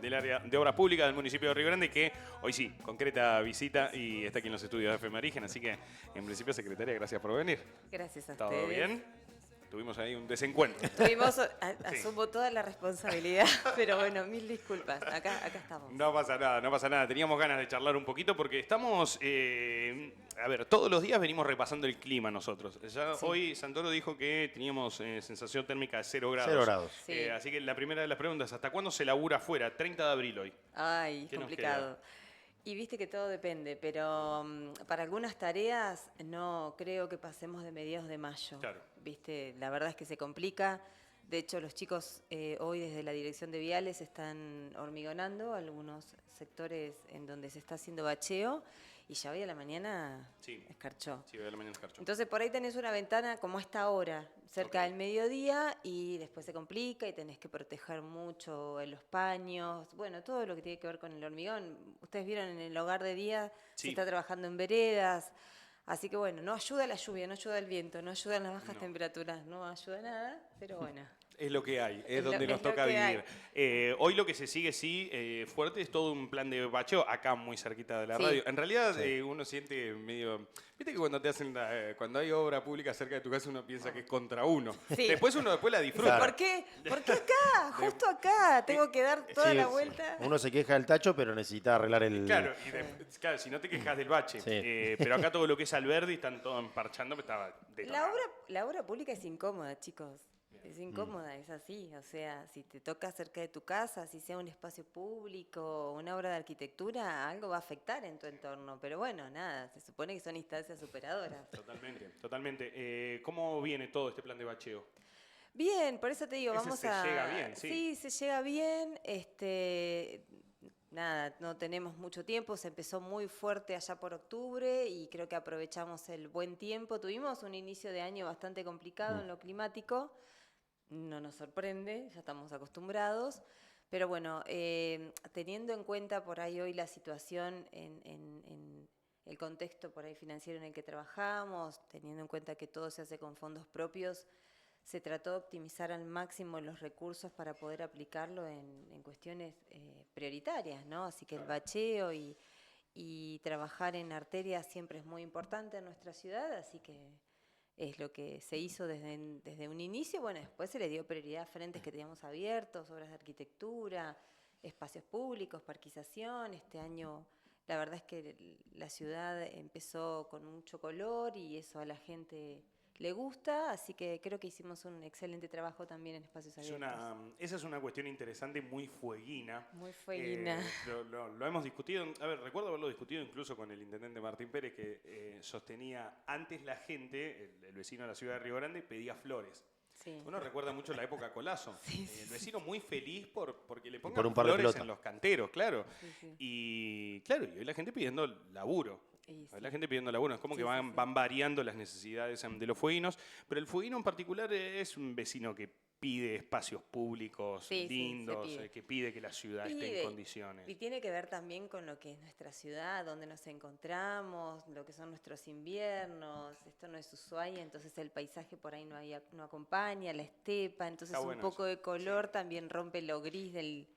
del área de obras públicas del municipio de Río Grande, que hoy sí, concreta visita y está aquí en los estudios de FM Origen. Así que, en principio, secretaria, gracias por venir. Gracias a ¿Todo ustedes. bien? Tuvimos ahí un desencuentro. Asumo toda la responsabilidad, pero bueno, mil disculpas. Acá estamos. No pasa nada, no pasa nada. Teníamos ganas de charlar un poquito porque estamos, a ver, todos los días venimos repasando el clima nosotros. Ya Sí. hoy Santoro dijo que teníamos sensación térmica de 0 grados. 0 grados. Sí. Así que la primera de las preguntas, ¿hasta cuándo se labura afuera? 30 de abril hoy. Ay, ¿Qué nos complicado. Y viste que todo depende, pero para algunas tareas no creo que pasemos de mediados de mayo. Claro. Viste, la verdad es que se complica. De hecho, los chicos hoy desde la Dirección de Viales están hormigonando algunos sectores en donde se está haciendo bacheo y ya hoy a la mañana Sí. escarchó. Sí, hoy a la mañana escarchó. Entonces por ahí tenés una ventana como esta hora, cerca Ok. del mediodía, y después se complica y tenés que proteger mucho en los paños, bueno, todo lo que tiene que ver con el hormigón. Ustedes vieron en el hogar de día, Sí. se está trabajando en veredas, así que bueno, no ayuda la lluvia, no ayuda el viento, no ayudan las bajas No. temperaturas, no ayuda nada, pero bueno. Es lo que hay, es Es lo- donde nos es lo toca que vivir. Hoy lo que se sigue, sí, fuerte, es todo un plan de bacheo, acá muy cerquita de la Sí. radio. En realidad uno siente medio... Viste que cuando te hacen cuando hay obra pública cerca de tu casa uno piensa que es contra uno. Sí. Después la disfruta. ¿Por qué? ¿Por qué acá? Justo acá, tengo que dar toda Sí, la vuelta. Uno se queja del tacho, pero necesita arreglar el... Claro, claro, si no te quejas del bache. Sí. Pero acá todo lo que es Alberdi están todos emparchando, pero estaba detonado. La obra pública es incómoda, chicos. Es incómoda, es así. O sea, si te toca cerca de tu casa, si sea un espacio público, una obra de arquitectura, algo va a afectar en tu entorno. Pero bueno, nada, se supone que son instancias superadoras. Totalmente, totalmente. ¿Cómo viene todo este plan de bacheo? Bien, por eso te digo, Ese vamos se a... llega bien, sí. Sí, se llega bien. Nada, no tenemos mucho tiempo, se empezó muy fuerte allá por octubre y creo que aprovechamos el buen tiempo. Tuvimos un inicio de año bastante complicado en lo climático, no nos sorprende, ya estamos acostumbrados, pero bueno, teniendo en cuenta por ahí hoy la situación en el contexto por ahí financiero en el que trabajamos, teniendo en cuenta que todo se hace con fondos propios, se trató de optimizar al máximo los recursos para poder aplicarlo en cuestiones prioritarias, ¿no? Así que el bacheo y trabajar en arterias siempre es muy importante en nuestra ciudad, así que es lo que se hizo desde un inicio. Bueno, después se le dio prioridad a frentes que teníamos abiertos, obras de arquitectura, espacios públicos, parquización. Este año la verdad es que la ciudad empezó con mucho color y eso a la gente le gusta, así que creo que hicimos un excelente trabajo también en espacios abiertos. Esa es una cuestión interesante, muy fueguina. Muy fueguina. Lo hemos discutido, a ver, recuerdo haberlo discutido incluso con el intendente Martín Pérez, que sostenía, antes la gente, el vecino de la ciudad de Río Grande, pedía flores. Sí. Uno recuerda mucho la época Colazo. Sí, El vecino muy feliz porque le por pongan un par de flores pelotas. en los canteros, claro. Sí, sí. Y claro, y hoy la gente pidiendo laburo. Y sí. La gente pidiendo laburo. Es como Sí, que sí, van, sí. van variando las necesidades de los fueguinos. Pero el fueguino en particular es un vecino que pide espacios públicos Sí, sí, se lindos, pide. que pide que la ciudad esté en condiciones. Y tiene que ver también con lo que es nuestra ciudad, donde nos encontramos, lo que son nuestros inviernos. Esto no es Ushuaia, entonces el paisaje por ahí no acompaña, la estepa, entonces Está un bueno poco eso. de color también rompe lo gris del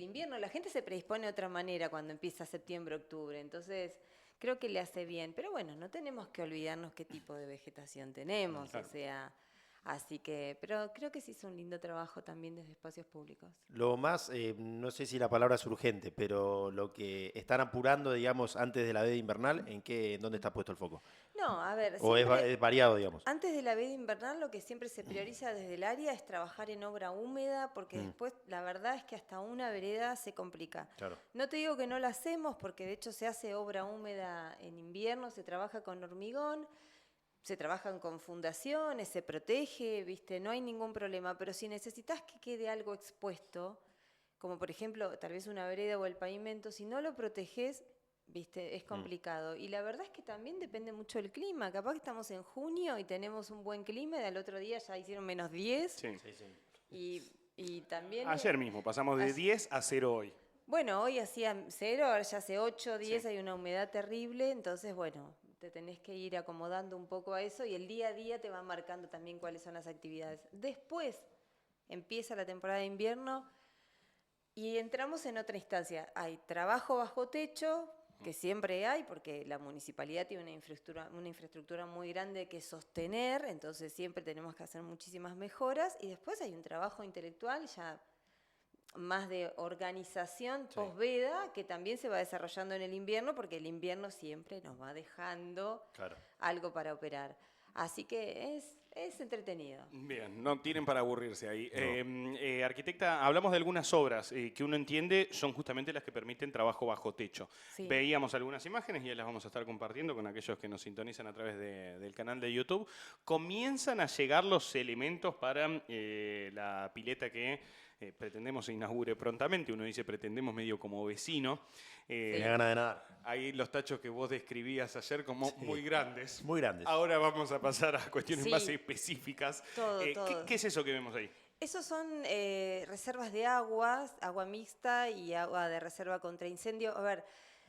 invierno. La gente se predispone de otra manera cuando empieza septiembre, octubre, entonces creo que le hace bien. Pero bueno, no tenemos que olvidarnos qué tipo de vegetación tenemos, Claro. o sea... Así que, pero creo que se hizo un lindo trabajo también desde espacios públicos. Lo más, no sé si la palabra es urgente, pero lo que están apurando, digamos, antes de la veda invernal, ¿en dónde está puesto el foco? No, a ver, ¿O es variado, digamos? antes de la veda invernal lo que siempre se prioriza desde el área es trabajar en obra húmeda, porque después la verdad es que hasta una vereda se complica. Claro. No te digo que no la hacemos, porque de hecho se hace obra húmeda en invierno, se trabaja con hormigón, se trabajan con fundaciones, se protege, ¿viste? No hay ningún problema, pero si necesitas que quede algo expuesto, como por ejemplo tal vez una vereda o el pavimento, si no lo proteges, ¿viste? Es complicado. Y la verdad es que también depende mucho del clima. Capaz que estamos en junio y tenemos un buen clima y al otro día ya hicieron -10. Sí. Y también... Ayer mismo pasamos de 10 a 0 hoy. Bueno, hoy hacía 0, ahora ya hace 8, 10, Sí. hay una humedad terrible, entonces bueno, te tenés que ir acomodando un poco a eso y el día a día te va marcando también cuáles son las actividades. Después empieza la temporada de invierno, Y entramos en otra instancia. Hay trabajo bajo techo, que siempre hay, porque la municipalidad tiene una infraestructura muy grande que sostener, entonces siempre tenemos que hacer muchísimas mejoras. Y después hay un trabajo intelectual ya más de organización Sí. posveda, que también se va desarrollando en el invierno, porque el invierno siempre nos va dejando Claro. algo para operar. Así que es entretenido. Bien, no tienen para aburrirse ahí. Arquitecta, hablamos de algunas obras que uno entiende son justamente las que permiten trabajo bajo techo. Sí. Veíamos algunas imágenes y ya las vamos a estar compartiendo con aquellos que nos sintonizan a través del canal de YouTube. Comienzan a llegar los elementos para la pileta que pretendemos se inaugure prontamente. Uno dice pretendemos medio como vecino. Tenía ganas de nadar. Ahí los tachos que vos describías ayer como muy grandes. Muy grandes. Ahora vamos a pasar a cuestiones Sí. más específicas. Todo, ¿Qué, todo. qué es eso que vemos ahí? Esos son reservas de aguas, agua mixta y agua de reserva contra incendio. A ver,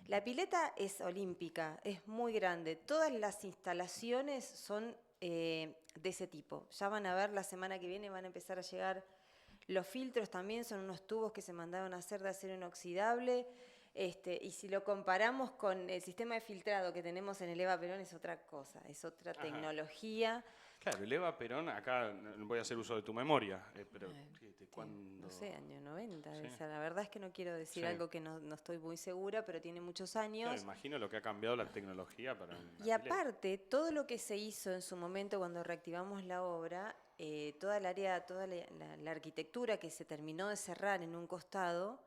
la pileta es olímpica, es muy grande. Todas las instalaciones son de ese tipo. Ya van a ver, la semana que viene van a empezar a llegar los filtros también, son unos tubos que se mandaron a hacer de acero inoxidable. Y si lo comparamos con el sistema de filtrado que tenemos en el Eva Perón, es otra cosa, es otra tecnología. Claro, el Eva Perón, acá voy a hacer uso de tu memoria, pero ¿de cuándo? No sé, año 90. Sí. O sea, la verdad es que no quiero decir Sí. algo que no estoy muy segura, pero tiene muchos Claro, años. imagino lo que ha cambiado la tecnología para una Y pileta. aparte, todo lo que se hizo en su momento cuando reactivamos la obra, toda el área, toda la arquitectura que se terminó de cerrar en un costado,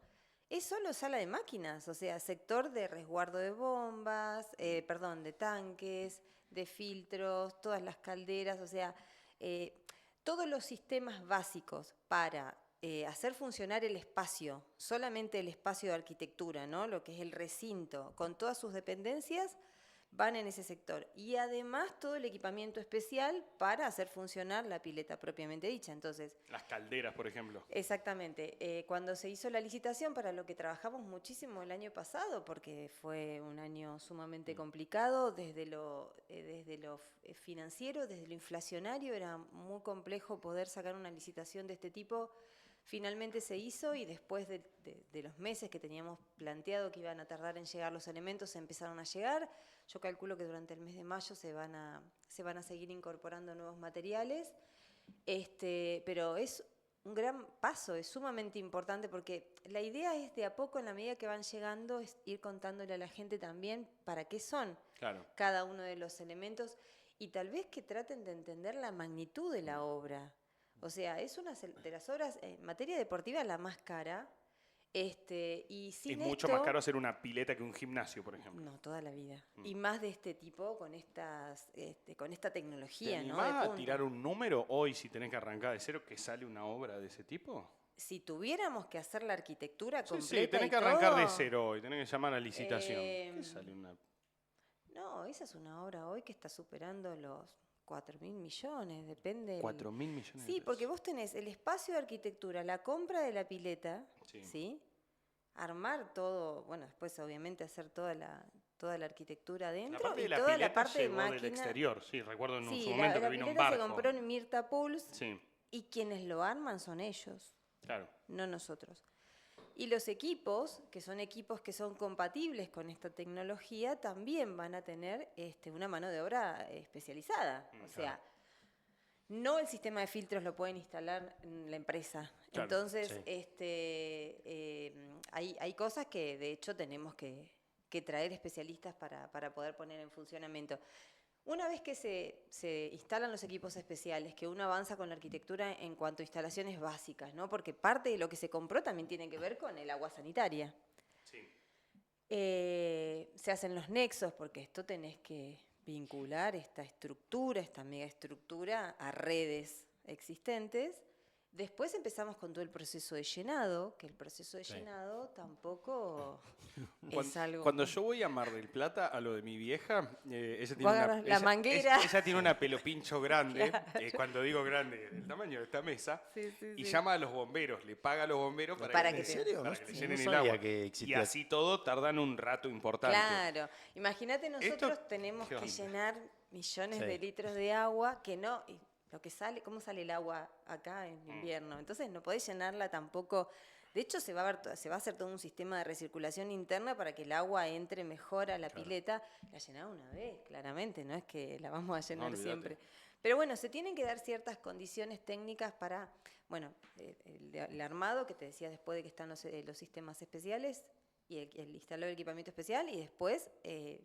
es solo sala de máquinas, o sea, sector de resguardo de bombas, perdón, de tanques, de filtros, todas las calderas, o sea, todos los sistemas básicos para hacer funcionar el espacio, solamente el espacio de arquitectura, ¿no? Lo que es el recinto, con todas sus dependencias, van en ese sector. Y además todo el equipamiento especial para hacer funcionar la pileta propiamente dicha. Entonces, Las calderas, por ejemplo. exactamente. Cuando se hizo la licitación, para lo que trabajamos muchísimo el año pasado, porque fue un año sumamente complicado, desde lo financiero, desde lo inflacionario, era muy complejo poder sacar una licitación de este tipo. Finalmente se hizo y después de los meses que teníamos planteado que iban a tardar en llegar los elementos, se empezaron a llegar. Yo calculo que durante el mes de mayo se van a seguir incorporando nuevos materiales. Pero es un gran paso, es sumamente importante porque la idea es de a poco, en la medida que van llegando, es ir contándole a la gente también para qué son Claro. cada uno de los elementos y tal vez que traten de entender la magnitud de la obra. O sea, es una de las obras en materia deportiva la más cara. Y sin Es mucho esto, más caro hacer una pileta que un gimnasio, por ejemplo. no, toda la vida. Y más de este tipo con con esta ¿Te tecnología, ¿no? animás De a punta. tirar un número hoy si tenés que arrancar de cero que sale una obra de ese tipo? Si tuviéramos que hacer la arquitectura Sí, completa sí, tenés y que arrancar de todo, cero hoy, tenés que llamar a licitación. Eh, ¿Qué sale una? no, esa es una obra hoy que está superando los 4.000 millones, depende. 4.000 millones de Sí, pesos. porque vos tenés el espacio de arquitectura, la compra de la pileta, Sí. ¿sí? Armar todo, bueno, después obviamente hacer toda la arquitectura La adentro parte y de la toda la pileta parte de llegó del máquina. exterior, sí, recuerdo en Sí, su momento la que vino un pileta se barco. compró en Mirta Pools Sí, y quienes lo arman son ellos, claro. no nosotros. Y los equipos, que son compatibles con esta tecnología, también van a tener una mano de obra especializada. O sea, no el sistema de filtros lo pueden instalar en la empresa. Claro, Entonces, sí. hay cosas que de hecho tenemos que traer especialistas para poder poner en funcionamiento. Una vez que se instalan los equipos especiales, que uno avanza con la arquitectura en cuanto a instalaciones básicas, ¿no? Porque parte de lo que se compró también tiene que ver con el agua sanitaria. Sí. Se hacen los nexos, porque esto tenés que vincular esta estructura, esta megaestructura, a redes existentes. Después empezamos con todo el proceso de llenado, que el proceso de Sí. llenado tampoco Cuando, es algo... cuando yo voy a Mar del Plata, a lo de mi vieja, ella Vos tiene agarrás la manguera. ella tiene una pelopincho grande, Claro. cuando digo grande, el tamaño de esta mesa, Sí, sí, y sí. llama a los bomberos, le paga a los bomberos Para que ¿En te- serio? para No, que le no llenen el sabía agua. que Y existía. así todo tardan un rato importante. Claro, imagínate nosotros Esto, tenemos ¿qué que onda? llenar millones Sí. de litros de agua que no, y lo que sale, ¿cómo sale el agua acá en invierno? Entonces no podés llenarla tampoco De hecho, se va a hacer todo un sistema de recirculación interna para que el agua entre mejor a la pileta. La llenaba una vez, claramente, no es que la vamos a llenar olvídate. siempre. Pero bueno, se tienen que dar ciertas condiciones técnicas para, bueno, el armado, que te decía después de que están los sistemas especiales, y el instalar el equipamiento especial, y después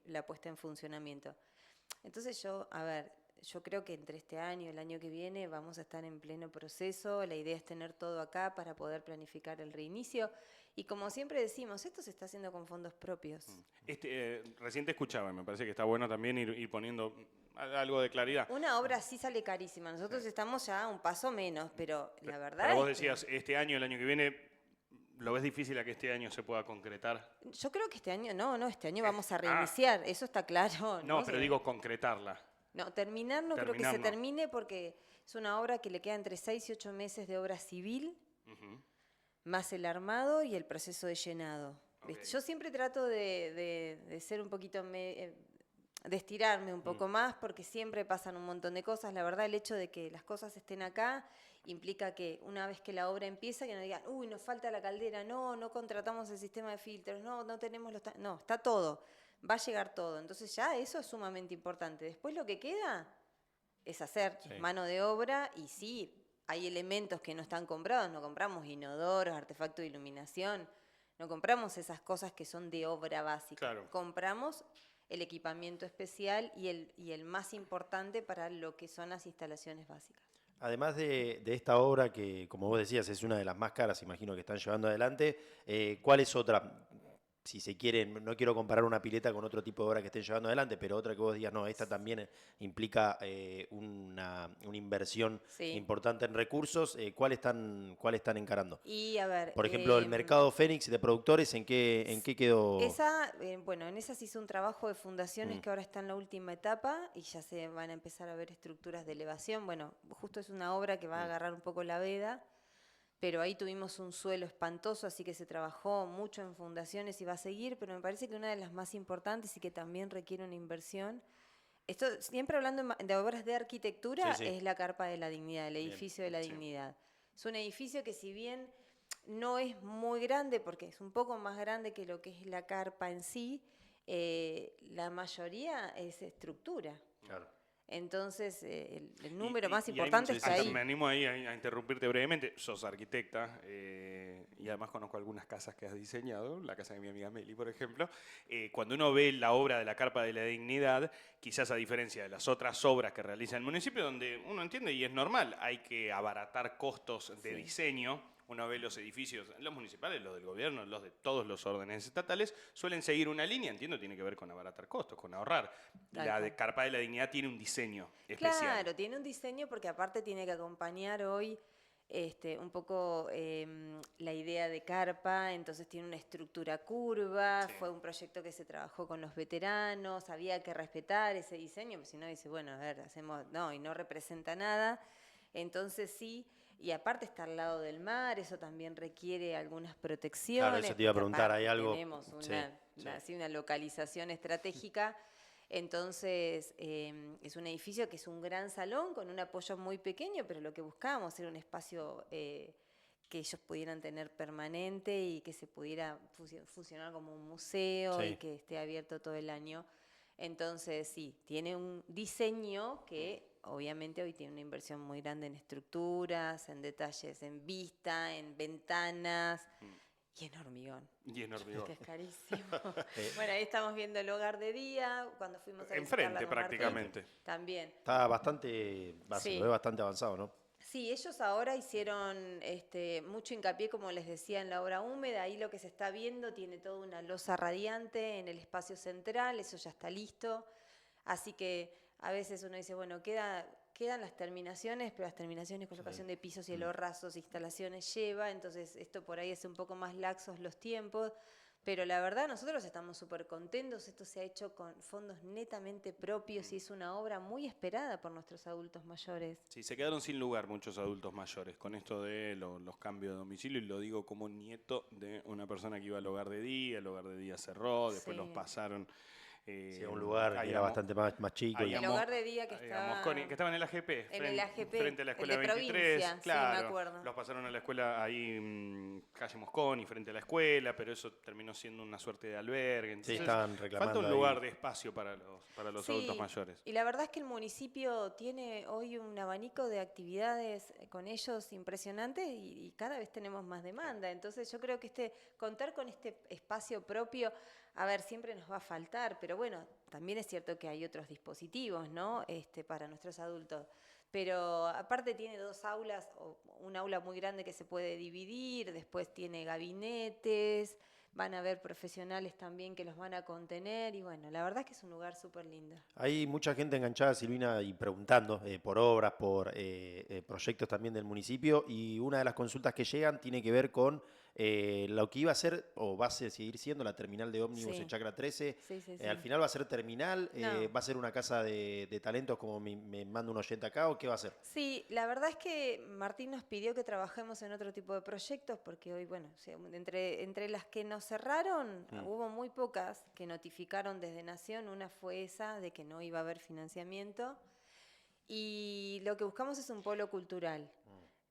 la puesta en funcionamiento. Entonces yo creo que entre este año y el año que viene vamos a estar en pleno proceso. La idea es tener todo acá para poder planificar el reinicio. Y como siempre decimos, esto se está haciendo con fondos propios. Recién te escuchaba, y me parece que está bueno también ir poniendo algo de claridad. Una obra sí sale carísima. Nosotros estamos ya a un paso menos, pero la verdad Pero vos es que decías, este año, el año que viene, ¿lo ves difícil a que este año se pueda concretar? yo creo que este año, este año vamos a reiniciar, eso está claro. No, pero Sí. digo concretarla. No, terminar no creo que se Terminar no. termine porque es una obra que le queda entre 6 y 8 meses de obra civil, Ujú. más el armado y el proceso de llenado. Ok. Yo siempre trato de ser un poquito, de estirarme un poco más porque siempre pasan un montón de cosas. La verdad, el hecho de que las cosas estén acá implica que una vez que la obra empieza, que no digan, uy, nos falta la caldera, no contratamos el sistema de filtros, no tenemos no, está todo. Va a llegar todo. Entonces ya eso es sumamente importante. Después lo que queda es hacer Sí. mano de obra y sí, hay elementos que no están comprados. No compramos inodoros, artefactos de iluminación. No compramos esas cosas que son de obra básica. Claro. Compramos el equipamiento especial y el más importante para lo que son las instalaciones básicas. Además de esta obra que, como vos decías, es una de las más caras, imagino que están llevando adelante, ¿cuál es otra? Si se quiere, no quiero comparar una pileta con otro tipo de obra que estén llevando adelante, pero otra que vos digas, no, esta también implica una inversión Sí. importante en recursos, ¿cuál están encarando? Y a ver, Por ejemplo, el mercado Fénix de productores, ¿en qué quedó? En esa se hizo un trabajo de fundaciones que ahora está en la última etapa y ya se van a empezar a ver estructuras de elevación. Bueno, justo es una obra que va a agarrar un poco la veda, pero ahí tuvimos un suelo espantoso, así que se trabajó mucho en fundaciones y va a seguir, pero me parece que una de las más importantes y que también requiere una inversión, esto siempre hablando de obras de arquitectura, Sí, sí. es la Carpa de la Dignidad, el Bien, edificio de la sí. Dignidad. Es un edificio que si bien no es muy grande, porque es un poco más grande que lo que es la carpa en sí, la mayoría es estructura. Claro. Entonces, el número más Y ahí importante está hasta ahí. me animo ahí a interrumpirte brevemente. Sos arquitecta y además conozco algunas casas que has diseñado, la casa de mi amiga Meli, por ejemplo. Cuando uno ve la obra de la Carpa de la Dignidad, quizás a diferencia de las otras obras que realiza el municipio, donde uno entiende y es normal, hay que abaratar costos de Sí. diseño. Uno ve los edificios, los municipales, los del gobierno, los de todos los órdenes estatales, suelen seguir una línea, entiendo, tiene que ver con abaratar costos, con ahorrar. Tal La cual. de Carpa de la Dignidad tiene un diseño especial. Claro, tiene un diseño porque aparte tiene que acompañar hoy un poco la idea de carpa, entonces tiene una estructura curva, Sí. fue un proyecto que se trabajó con los veteranos, había que respetar ese diseño, porque si no dice, bueno, a ver, y no representa nada, entonces sí, y aparte está al lado del mar, eso también requiere algunas protecciones. Claro, eso te iba a porque preguntar, ¿hay aparte algo? tenemos Sí. una localización estratégica. Entonces, es un edificio que es un gran salón con un apoyo muy pequeño, pero lo que buscábamos era un espacio que ellos pudieran tener permanente y que se pudiera funcionar como un museo Sí. y que esté abierto todo el año. Entonces, sí, tiene un diseño que obviamente hoy tiene una inversión muy grande en estructuras, en detalles, en vista, en ventanas. Y en hormigón. Y en hormigón. Que es carísimo. Bueno, ahí estamos viendo el hogar de día, cuando fuimos a Enfrente, visitarla con Martín, prácticamente. También. Está bastante, Sí. lo ve bastante avanzado, ¿no? Sí, ellos ahora hicieron mucho hincapié, como les decía, en la obra húmeda. Ahí lo que se está viendo tiene toda una losa radiante en el espacio central, eso ya está listo. Así que a veces uno dice, bueno, quedan las terminaciones, pero las terminaciones, colocación de pisos, cielorrazos, instalaciones lleva, entonces esto por ahí es un poco más laxos los tiempos. Pero la verdad, nosotros estamos súper contentos. Esto se ha hecho con fondos netamente propios y es una obra muy esperada por nuestros adultos mayores. Sí, se quedaron sin lugar muchos adultos mayores con esto de los cambios de domicilio, y lo digo como nieto de una persona que iba al hogar de día, el hogar de día cerró, después Sí. los pasaron Sí, un lugar ahí que era a bastante más chico. ahí Y a El hogar de día que a estaba Mosconi, que estaba en el AGP, en el AGP, frente a la el escuela de 23, provincia, sí, claro, me acuerdo. los pasaron a la escuela ahí, calle Mosconi, frente a la escuela, pero eso terminó siendo una suerte de albergue, sí, entonces estaban falta reclamando un ahí. lugar de espacio para los adultos Sí, mayores. y la verdad es que el municipio tiene hoy un abanico de actividades con ellos impresionantes y cada vez tenemos más demanda. Entonces yo creo que contar con este espacio propio, a ver, siempre nos va a faltar, pero bueno, también es cierto que hay otros dispositivos, ¿no? Para nuestros adultos. Pero aparte tiene dos aulas, o un aula muy grande que se puede dividir, después tiene gabinetes, van a haber profesionales también que los van a contener y bueno, la verdad es que es un lugar súper lindo. Hay mucha gente enganchada, Silvina, y preguntando por obras, por proyectos también del municipio, y una de las consultas que llegan tiene que ver con lo que iba a ser, o va a seguir siendo, la terminal de ómnibus en Sí, Chacra 13. sí, sí, Al sí. final va a ser terminal, No. va a ser una casa de talentos como me manda un oyente acá, ¿o qué va a ser? Sí, la verdad es que Martín nos pidió que trabajemos en otro tipo de proyectos porque hoy, bueno, o sea, entre las que nos cerraron, hubo muy pocas que notificaron desde Nación. Una fue esa de que no iba a haber financiamiento. Y lo que buscamos es un polo cultural.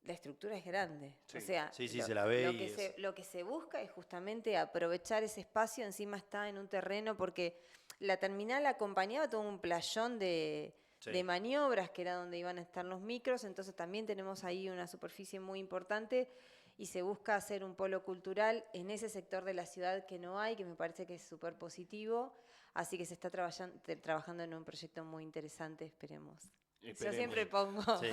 La estructura es grande. Sí. O sea, Sí, sí, se la ve lo y que es... lo que se busca es justamente aprovechar ese espacio. Encima está en un terreno porque la terminal acompañaba todo un playón de Sí. maniobras, que era donde iban a estar los micros. Entonces también tenemos ahí una superficie muy importante y se busca hacer un polo cultural en ese sector de la ciudad que no hay, que me parece que es súper positivo. Así que se está trabajando en un proyecto muy interesante, esperemos. Yo Esperemos. siempre pongo, Sí.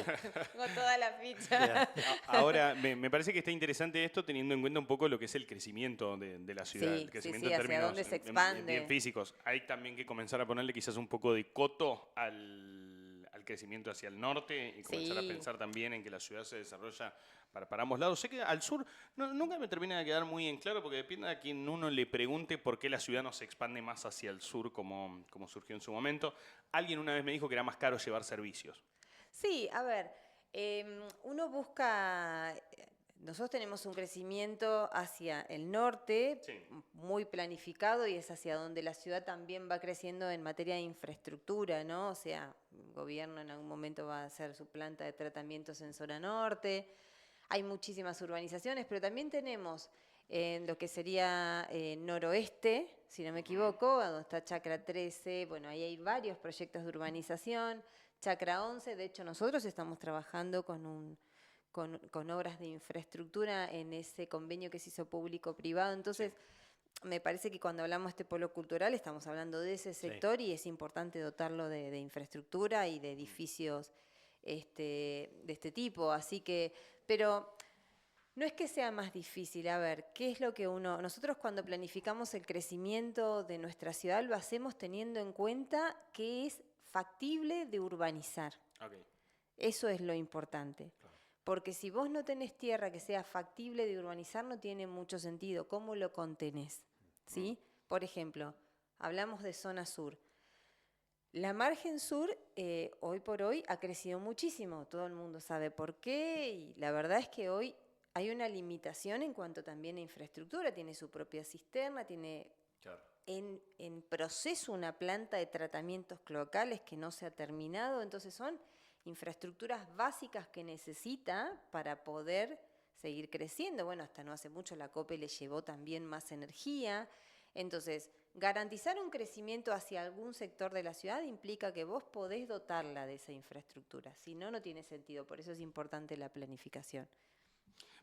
pongo toda la ficha. Bien. Ahora, me parece que está interesante esto teniendo en cuenta un poco lo que es el crecimiento de la ciudad, Sí, el sí, crecimiento sí, en hacia términos dónde se bien expande. físicos. Hay también que comenzar a ponerle quizás un poco de coto al crecimiento hacia el norte y comenzar a Sí. pensar también en que la ciudad se desarrolla para ambos lados. Sé que al sur nunca me termina de quedar muy en claro porque depende a quien uno le pregunte por qué la ciudad no se expande más hacia el sur como surgió en su momento. Alguien una vez me dijo que era más caro llevar servicios. Sí, a ver, uno busca, nosotros tenemos un crecimiento hacia el norte Sí. muy planificado y es hacia donde la ciudad también va creciendo en materia de infraestructura, ¿no? O sea, el gobierno en algún momento va a hacer su planta de tratamientos en zona norte. Hay muchísimas urbanizaciones, pero también tenemos en lo que sería noroeste, si no me equivoco, donde está Chacra 13, bueno, ahí hay varios proyectos de urbanización. Chacra 11, de hecho nosotros estamos trabajando con obras de infraestructura en ese convenio que se hizo público-privado. Entonces, me parece que cuando hablamos de este polo cultural estamos hablando de ese sector y es importante dotarlo de infraestructura y de edificios de este tipo. Así que, pero no es que sea más difícil. A ver, ¿qué es lo que nosotros cuando planificamos el crecimiento de nuestra ciudad lo hacemos teniendo en cuenta que es factible de urbanizar? Okay. Eso es lo importante. Porque si vos no tenés tierra que sea factible de urbanizar, no tiene mucho sentido. ¿Cómo lo contenés? ¿Sí? Por ejemplo, hablamos de zona sur. La margen sur, hoy por hoy, ha crecido muchísimo. Todo el mundo sabe por qué y la verdad es que hoy hay una limitación en cuanto también a infraestructura. Tiene su propia cisterna, tiene en proceso una planta de tratamientos cloacales que no se ha terminado. Entonces son infraestructuras básicas que necesita para poder seguir creciendo. Bueno, hasta no hace mucho la COPE le llevó también más energía. Entonces, garantizar un crecimiento hacia algún sector de la ciudad implica que vos podés dotarla de esa infraestructura. Si no, no tiene sentido. Por eso es importante la planificación.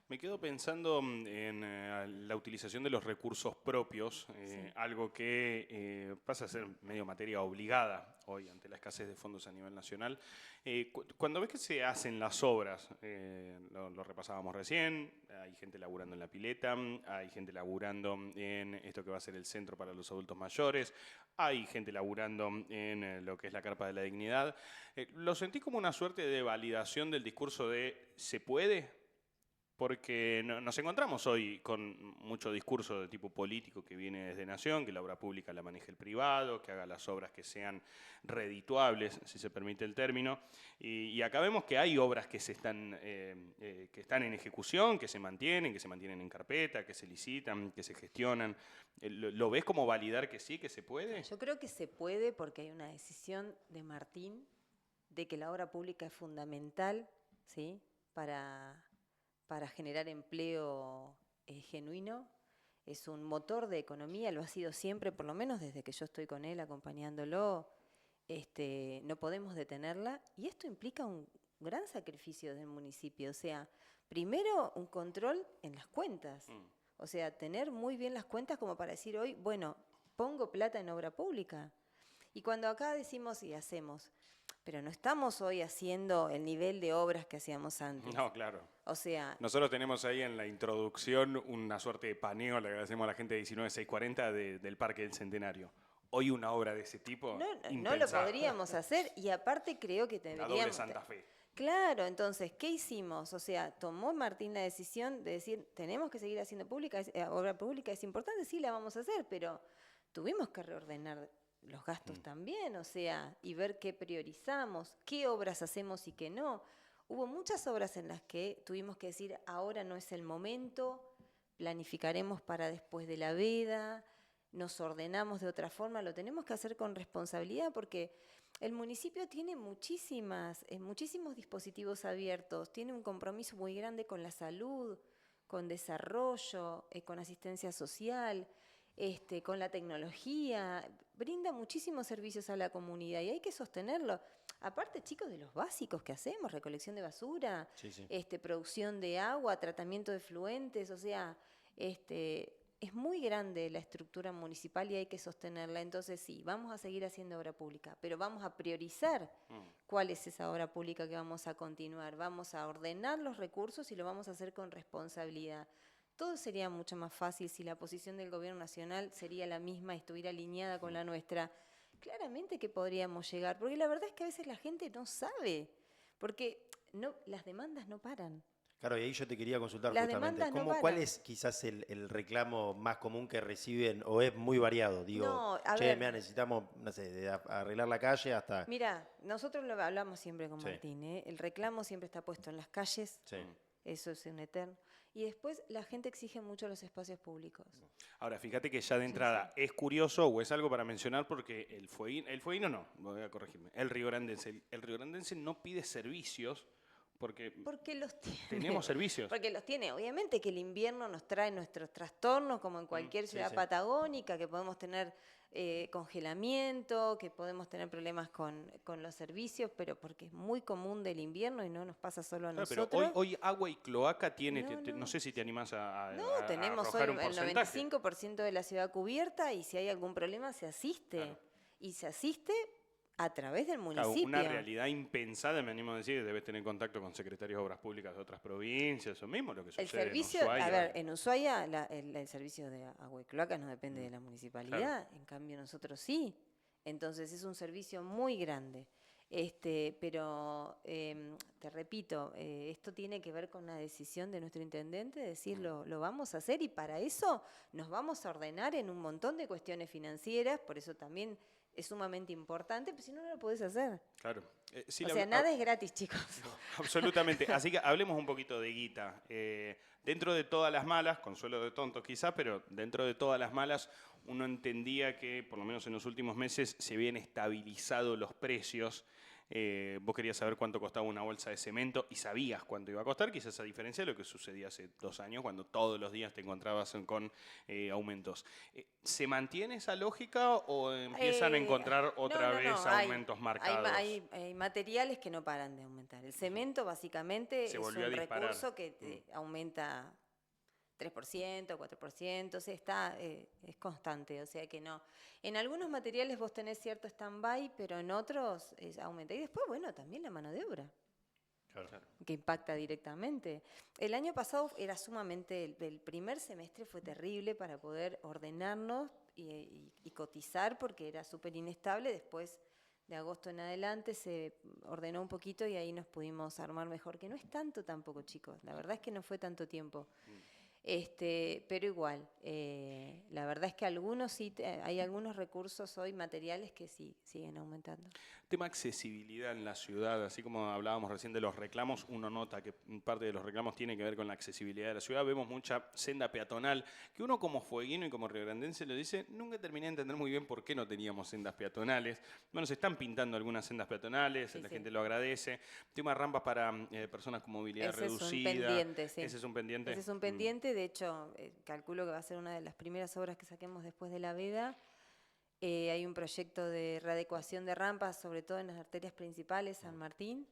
Me quedo pensando en la utilización de los recursos propios, algo que pasa a ser medio materia obligada hoy ante la escasez de fondos a nivel nacional. Cuando ves que se hacen las obras, lo repasábamos recién, hay gente laburando en la pileta, hay gente laburando en esto que va a ser el centro para los adultos mayores, hay gente laburando en lo que es la Carpa de la Dignidad. ¿Lo sentís como una suerte de validación del discurso de ¿se puede? Porque nos encontramos hoy con mucho discurso de tipo político que viene desde Nación, que la obra pública la maneje el privado, que haga las obras que sean redituables, si se permite el término. Y acá vemos que hay obras que que están en ejecución, que se mantienen en carpeta, que se licitan, que se gestionan. ¿Lo ves como validar que sí, que se puede? Yo creo que se puede porque hay una decisión de Martín de que la obra pública es fundamental, ¿sí? para generar empleo genuino. Es un motor de economía, lo ha sido siempre, por lo menos desde que yo estoy con él acompañándolo. No podemos detenerla y esto implica un gran sacrificio del municipio. O sea, primero un control en las cuentas. O sea, tener muy bien las cuentas como para decir hoy, bueno, pongo plata en obra pública. Y cuando acá decimos y hacemos, pero no estamos hoy haciendo el nivel de obras que hacíamos antes. No, claro. O sea, Nosotros tenemos ahí en la introducción una suerte de paneo, le agradecemos a la gente de 19640 del Parque del Centenario. Hoy una obra de ese tipo, no lo impensable. podríamos hacer y aparte creo que La doble deberíamos... Santa Fe. Claro, entonces, ¿qué hicimos? O sea, tomó Martín la decisión de decir, tenemos que seguir haciendo obra pública, es importante, sí la vamos a hacer, pero tuvimos que reordenar los gastos también, o sea, y ver qué priorizamos, qué obras hacemos y qué no. Hubo muchas obras en las que tuvimos que decir, ahora no es el momento, planificaremos para después de la veda, nos ordenamos de otra forma, lo tenemos que hacer con responsabilidad porque el municipio tiene muchísimos dispositivos abiertos, tiene un compromiso muy grande con la salud, con desarrollo, con asistencia social, con la tecnología, brinda muchísimos servicios a la comunidad y hay que sostenerlo. Aparte, chicos, de los básicos que hacemos, recolección de basura, Sí, sí. producción de agua, tratamiento de efluentes, o sea, es muy grande la estructura municipal y hay que sostenerla. Entonces sí, vamos a seguir haciendo obra pública, pero vamos a priorizar cuál es esa obra pública que vamos a continuar. Vamos a ordenar los recursos y lo vamos a hacer con responsabilidad. Todo sería mucho más fácil si la posición del gobierno nacional sería la misma y estuviera alineada con la nuestra. Claramente que podríamos llegar, porque la verdad es que a veces la gente no sabe, porque las demandas no paran. Claro, y ahí yo te quería consultar Las justamente, demandas no ¿cuál paran. es quizás el reclamo más común que reciben o es muy variado? Digo, No, a che, ver. mira, necesitamos, no sé, de arreglar la calle hasta... Mira, nosotros lo hablamos siempre con Sí. Martín, ¿eh? El reclamo siempre está puesto en las calles, Sí. eso es un eterno. Y después la gente exige mucho los espacios públicos. Ahora, fíjate que ya de entrada es curioso o es algo para mencionar porque el fueguino no, voy a corregirme, el riograndense no pide servicios porque Porque los tiene. tenemos servicios. Porque los tiene. Obviamente que el invierno nos trae nuestros trastornos, como en cualquier sí, ciudad sí. patagónica, que podemos tener congelamiento, que podemos tener problemas con los servicios, pero porque es muy común del invierno y no nos pasa solo a Claro, pero nosotros. hoy agua y cloaca tiene, no No. sé si te animás a Tenemos hoy arrojar un el porcentaje. 95% de la ciudad cubierta y si hay algún problema se asiste. Claro. Y se asiste a través del Claro, municipio. una realidad impensada, me animo a decir, debes tener contacto con secretarios de obras públicas de otras provincias, eso mismo lo que El sucede servicio, en Ushuaia. a ver, en Ushuaia el servicio de agua y cloacas no depende de la municipalidad, en cambio nosotros sí. Entonces es un servicio muy grande. Pero te repito, esto tiene que ver con una decisión de nuestro intendente, de decir lo vamos a hacer y para eso nos vamos a ordenar en un montón de cuestiones financieras, por eso también es sumamente importante, pero si no, no lo podés hacer. Claro. Sí, O sea, nada es gratis, chicos. Absolutamente. Así que hablemos un poquito de guita. Dentro de todas las malas, consuelo de tontos quizá, pero dentro de todas las malas, uno entendía que, por lo menos en los últimos meses, se habían estabilizado los precios. Vos querías saber cuánto costaba una bolsa de cemento y sabías cuánto iba a costar, quizás a diferencia de lo que sucedía hace 2 años, cuando todos los días te encontrabas con aumentos. ¿Se mantiene esa lógica o empiezan a encontrar otra vez aumentos marcados? Hay materiales que no paran de aumentar. El cemento básicamente Se es un volvió a disparar. recurso que te aumenta 3%, 4%, o sea, es constante, o sea que no. En algunos materiales vos tenés cierto stand-by, pero en otros aumenta. Y después, bueno, también la mano de obra, Claro. que impacta directamente. El año pasado era sumamente, el primer semestre fue terrible para poder ordenarnos y cotizar porque era súper inestable. Después de agosto en adelante se ordenó un poquito y ahí nos pudimos armar mejor, que no es tanto tampoco, chicos, la verdad es que no fue tanto tiempo. Pero igual, la verdad es que algunos sí, hay algunos recursos hoy materiales que sí siguen aumentando. Tema accesibilidad en la ciudad, así como hablábamos recién de los reclamos, uno nota que parte de los reclamos tiene que ver con la accesibilidad de la ciudad. Vemos mucha senda peatonal, que uno como fueguino y como riograndense lo dice, nunca terminé de entender muy bien por qué no teníamos sendas peatonales. Bueno, se están pintando algunas sendas peatonales, Sí, la sí. gente lo agradece. Tema rampas para personas con movilidad Ese es un reducida. pendiente, sí. Ese es un pendiente. Ese es un pendiente, de hecho, calculo que va a ser una de las primeras obras que saquemos después de la veda. Hay un proyecto de readecuación de rampas, sobre todo en las arterias principales, San Martín.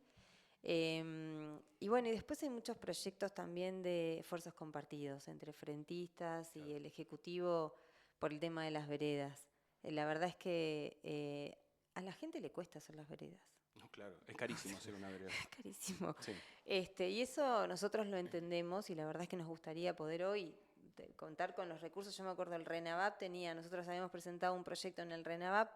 Y bueno, y después hay muchos proyectos también de esfuerzos compartidos entre frentistas y el Ejecutivo por el tema de las veredas. La verdad es que a la gente le cuesta hacer las veredas. No, claro, es carísimo hacer una vereda. Es carísimo. Sí. Y eso nosotros lo entendemos y la verdad es que nos gustaría poder hoy contar con los recursos. Yo me acuerdo el RENAVAP nosotros habíamos presentado un proyecto en el RENAVAP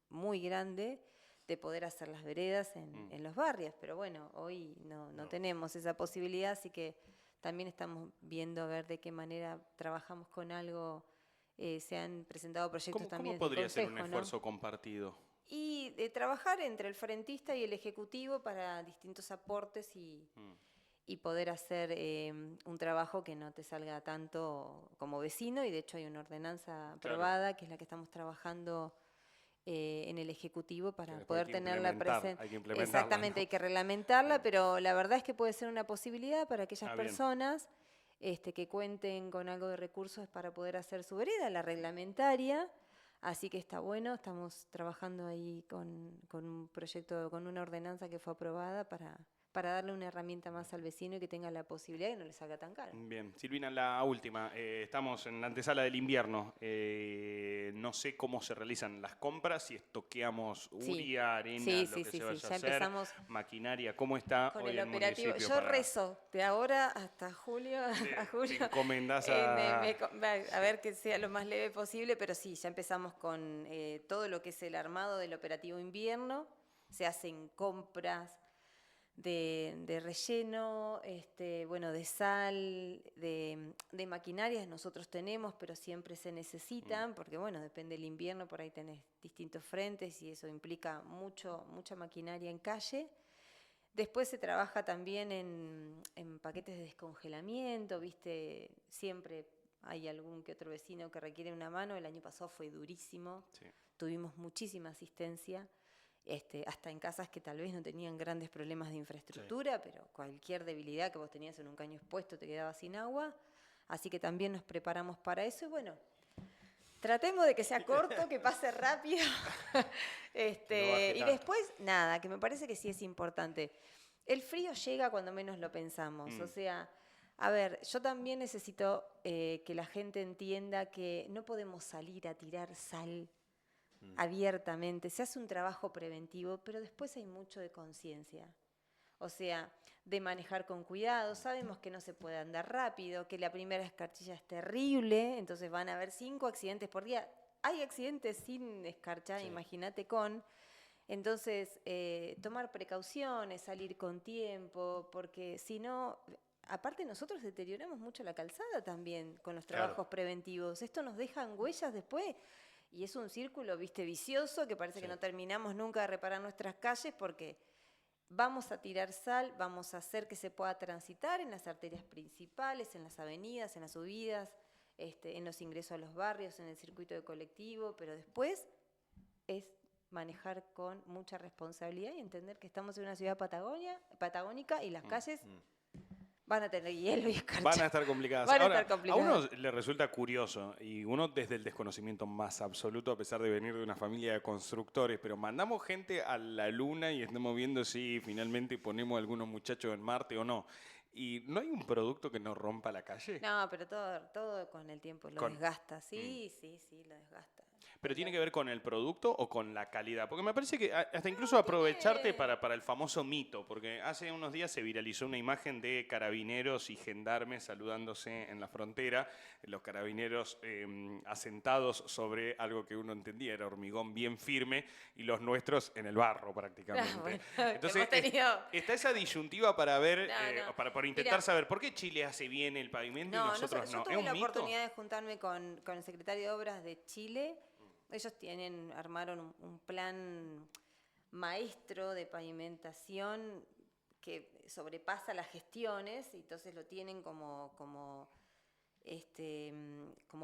muy grande de poder hacer las veredas en los barrios, pero bueno, hoy no tenemos esa posibilidad, así que también estamos viendo a ver de qué manera trabajamos con algo. Se han presentado proyectos ¿Cómo también podría del ser un Consejo, ¿no? esfuerzo compartido? Y de trabajar entre el frentista y el ejecutivo para distintos aportes y poder hacer un trabajo que no te salga tanto como vecino, y de hecho hay una ordenanza aprobada, que es la que estamos trabajando en el Ejecutivo para después poder hay que tenerla presente. hay que implementarla, Exactamente, ¿no? hay que reglamentarla, pero la verdad es que puede ser una posibilidad para aquellas Bien. personas que cuenten con algo de recursos para poder hacer su vereda, la reglamentaria. Así que está bueno, estamos trabajando ahí con un proyecto, con una ordenanza que fue aprobada para darle una herramienta más al vecino y que tenga la posibilidad y no le salga tan caro. Bien, Silvina, la última. Estamos en la antesala del invierno. No sé cómo se realizan las compras, si estoqueamos uria, arena, Sí, lo que se vaya a ya hacer, empezamos maquinaria. ¿Cómo está con hoy el el operativo. municipio Yo para- rezo de ahora hasta julio, te encomendás a... a ver que sea lo más leve posible, pero sí, ya empezamos con todo lo que es el armado del operativo invierno. Se hacen compras de relleno, bueno, de sal, de maquinarias nosotros tenemos, pero siempre se necesitan, porque bueno, depende del invierno, por ahí tenés distintos frentes y eso implica mucha maquinaria en calle. Después se trabaja también en paquetes de descongelamiento, ¿viste? Siempre hay algún que otro vecino que requiere una mano. El año pasado fue durísimo, Sí. tuvimos muchísima asistencia. Hasta en casas que tal vez no tenían grandes problemas de infraestructura, pero cualquier debilidad que vos tenías en un caño expuesto te quedaba sin agua. Así que también nos preparamos para eso y bueno, tratemos de que sea corto, que pase rápido. Y después, nada, que me parece que sí es importante. El frío llega cuando menos lo pensamos. O sea, a ver, yo también necesito que la gente entienda que no podemos salir a tirar sal abiertamente. Se hace un trabajo preventivo, pero después hay mucho de conciencia. O sea, de manejar con cuidado. Sabemos que no se puede andar rápido, que la primera escarchilla es terrible, entonces van a haber 5 accidentes por día. Hay accidentes sin escarchar, imagínate con. Entonces, tomar precauciones, salir con tiempo, porque si no, aparte nosotros deterioramos mucho la calzada también con los trabajos preventivos. Esto nos dejan huellas después. Y es un círculo, viste, vicioso, que parece que no terminamos nunca de reparar nuestras calles porque vamos a tirar sal, vamos a hacer que se pueda transitar en las arterias principales, en las avenidas, en las subidas, en los ingresos a los barrios, en el circuito de colectivo, pero después es manejar con mucha responsabilidad y entender que estamos en una ciudad patagónica y las calles van a tener hielo y escarcha. Van a estar complicadas. Van a Ahora, estar complicadas. a uno le resulta curioso, y uno desde el desconocimiento más absoluto, a pesar de venir de una familia de constructores, pero mandamos gente a la luna y estamos viendo si finalmente ponemos a algunos muchachos en Marte o no. ¿Y no hay un producto que no rompa la calle? No, pero todo con el tiempo lo desgasta, sí, lo desgasta. ¿Pero tiene que ver con el producto o con la calidad? Porque me parece que hasta incluso aprovecharte para el famoso mito, porque hace unos días se viralizó una imagen de carabineros y gendarmes saludándose en la frontera, los carabineros asentados sobre algo que uno entendía era hormigón bien firme y los nuestros en el barro prácticamente. Bueno, Entonces hemos tenido... está esa disyuntiva para ver, No, no. para intentar Mira, saber por qué Chile hace bien el pavimento y nosotros yo no. ¿Es tuve un la mito? oportunidad de juntarme con el secretario de Obras de Chile. Ellos armaron un plan maestro de pavimentación que sobrepasa las gestiones y entonces lo tienen como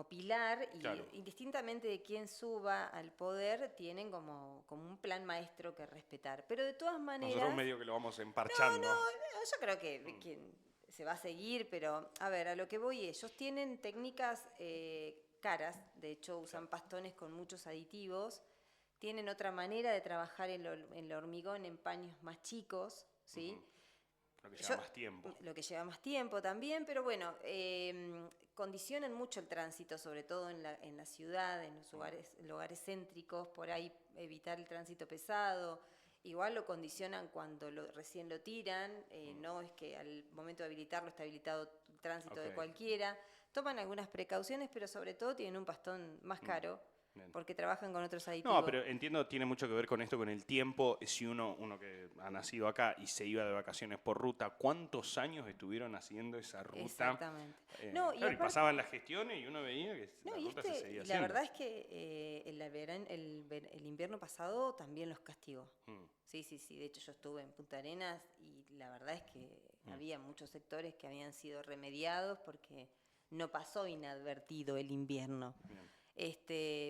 pilar y Claro. indistintamente de quién suba al poder, tienen como un plan maestro que respetar. Pero de todas maneras... Nosotros medio que lo vamos emparchando. Yo creo que se va a seguir, pero a ver, a lo que voy, ellos tienen técnicas caras, de hecho usan pastones con muchos aditivos, tienen otra manera de trabajar el hormigón en paños más chicos, ¿sí? Lo que lleva más tiempo. Lo que lleva más tiempo también, pero bueno, condicionan mucho el tránsito, sobre todo en la ciudad, en los lugares céntricos, por ahí evitar el tránsito pesado. Igual lo condicionan cuando recién lo tiran, no es que al momento de habilitarlo está habilitado el tránsito de cualquiera. Toman algunas precauciones, pero sobre todo tienen un pastón más caro, porque trabajan con otros aditivos. No, pero entiendo, tiene mucho que ver con esto, con el tiempo. Si uno que ha nacido acá y se iba de vacaciones por ruta, ¿cuántos años estuvieron haciendo esa ruta? Exactamente. Claro, y pasaban las gestiones y uno veía que la ruta se seguía haciendo. La verdad es que el invierno pasado también los castigó. Sí. De hecho, yo estuve en Punta Arenas y la verdad es que había muchos sectores que habían sido remediados porque no pasó inadvertido el invierno. Bien.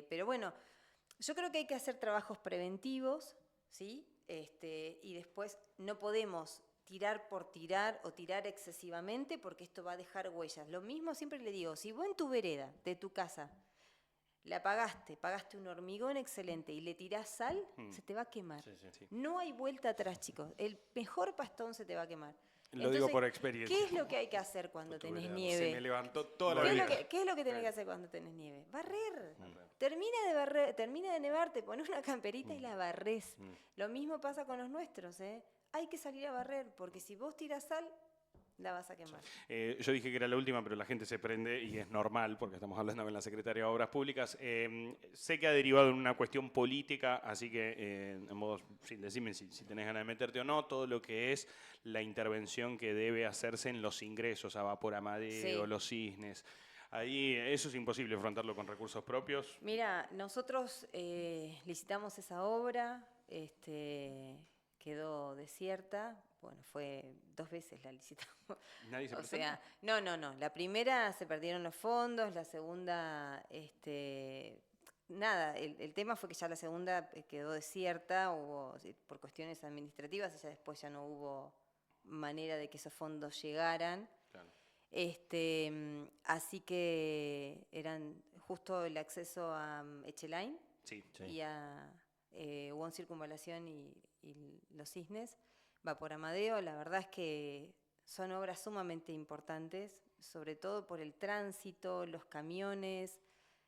Pero bueno, yo creo que hay que hacer trabajos preventivos, ¿sí? Y después no podemos tirar por tirar o tirar excesivamente porque esto va a dejar huellas. Lo mismo siempre le digo, si vos en tu vereda de tu casa la pagaste un hormigón excelente y le tirás sal, se te va a quemar. Sí. No hay vuelta atrás, chicos. El mejor pastón se te va a quemar. Lo digo por experiencia. ¿Qué es lo que hay que hacer cuando tenés nieve? Se me levantó toda la vida. ¿Qué es lo que tenés que hacer cuando tenés nieve? Barrer. Termina de nevar, te pones una camperita y la barrés. Lo mismo pasa con los nuestros, ¿eh? Hay que salir a barrer, porque si vos tirás sal, la vas a quemar. Yo dije que era la última, pero la gente se prende y es normal, porque estamos hablando con la Secretaria de Obras Públicas. Sé que ha derivado en una cuestión política, así que, en modo, decime si tenés ganas de meterte o no, todo lo que es la intervención que debe hacerse en los ingresos a Vapor Amadeo, los cisnes. Ahí eso es imposible afrontarlo con recursos propios. Mira, nosotros licitamos esa obra, quedó desierta. Bueno, fue 2 veces la licitamos. ¿Nadie se presentó? sea, no. La primera se perdieron los fondos, la segunda, nada, el tema fue que ya la segunda quedó desierta, por cuestiones administrativas, y ya después ya no hubo manera de que esos fondos llegaran. Claro. Así que eran justo el acceso a Echelain y a Huon Circunvalación y los Cisnes. Vapor Amadeo, la verdad es que son obras sumamente importantes, sobre todo por el tránsito, los camiones.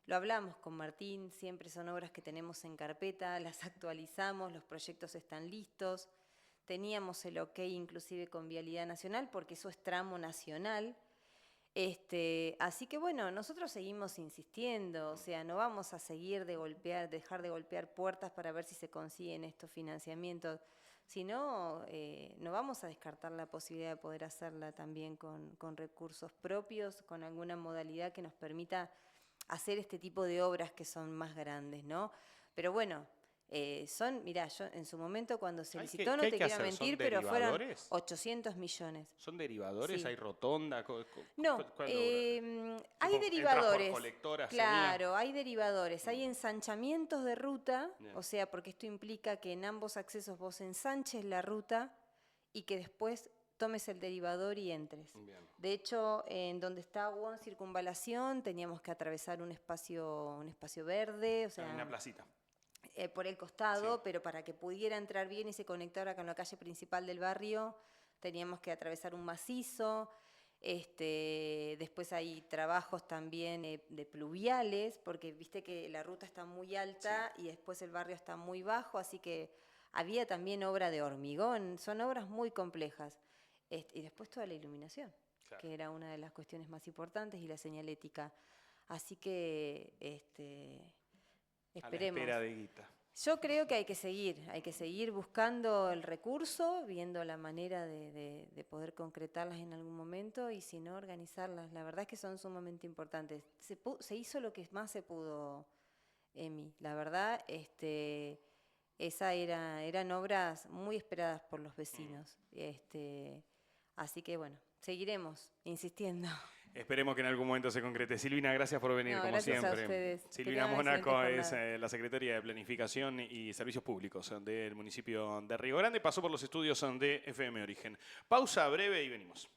Lo hablamos con Martín, siempre son obras que tenemos en carpeta, las actualizamos, los proyectos están listos. Teníamos el ok inclusive con Vialidad Nacional, porque eso es tramo nacional. Así que bueno, nosotros seguimos insistiendo, o sea, no vamos a seguir dejar de golpear puertas para ver si se consiguen estos financiamientos. Si no, no vamos a descartar la posibilidad de poder hacerla también con recursos propios, con alguna modalidad que nos permita hacer este tipo de obras que son más grandes, ¿no? Pero bueno, mirá, yo en su momento cuando se licitó, no te quiero mentir, pero fueron 800 millones. ¿Son derivadores? Sí. ¿Hay rotonda? No, hay derivadores. Claro, hay derivadores. Hay ensanchamientos de ruta, o sea, porque esto implica que en ambos accesos vos ensanches la ruta y que después tomes el derivador y entres. Bien. De hecho, en donde está Huon Circunvalación teníamos que atravesar un espacio verde, o sea, una placita. Por el costado, pero para que pudiera entrar bien y se conectara con la calle principal del barrio, teníamos que atravesar un macizo. Después hay trabajos también de pluviales, porque viste que la ruta está muy alta y después el barrio está muy bajo, así que había también obra de hormigón, son obras muy complejas. Y después toda la iluminación, Claro. que era una de las cuestiones más importantes, y la señalética. Así que A la esperemos. espera de guita. Yo creo que hay que seguir buscando el recurso, viendo la manera de poder concretarlas en algún momento y si no, organizarlas. La verdad es que son sumamente importantes. Se hizo lo que más se pudo, Emi. La verdad, eran obras muy esperadas por los vecinos. Así que bueno, seguiremos insistiendo. Esperemos que en algún momento se concrete. Silvina, gracias por venir, No, como gracias a siempre. ustedes. Que Silvina tengan una Mónaco excelente es jornada. la secretaria de Planificación y Servicios Públicos del municipio de Río Grande. Pasó por los estudios de FM Origen. Pausa breve y venimos.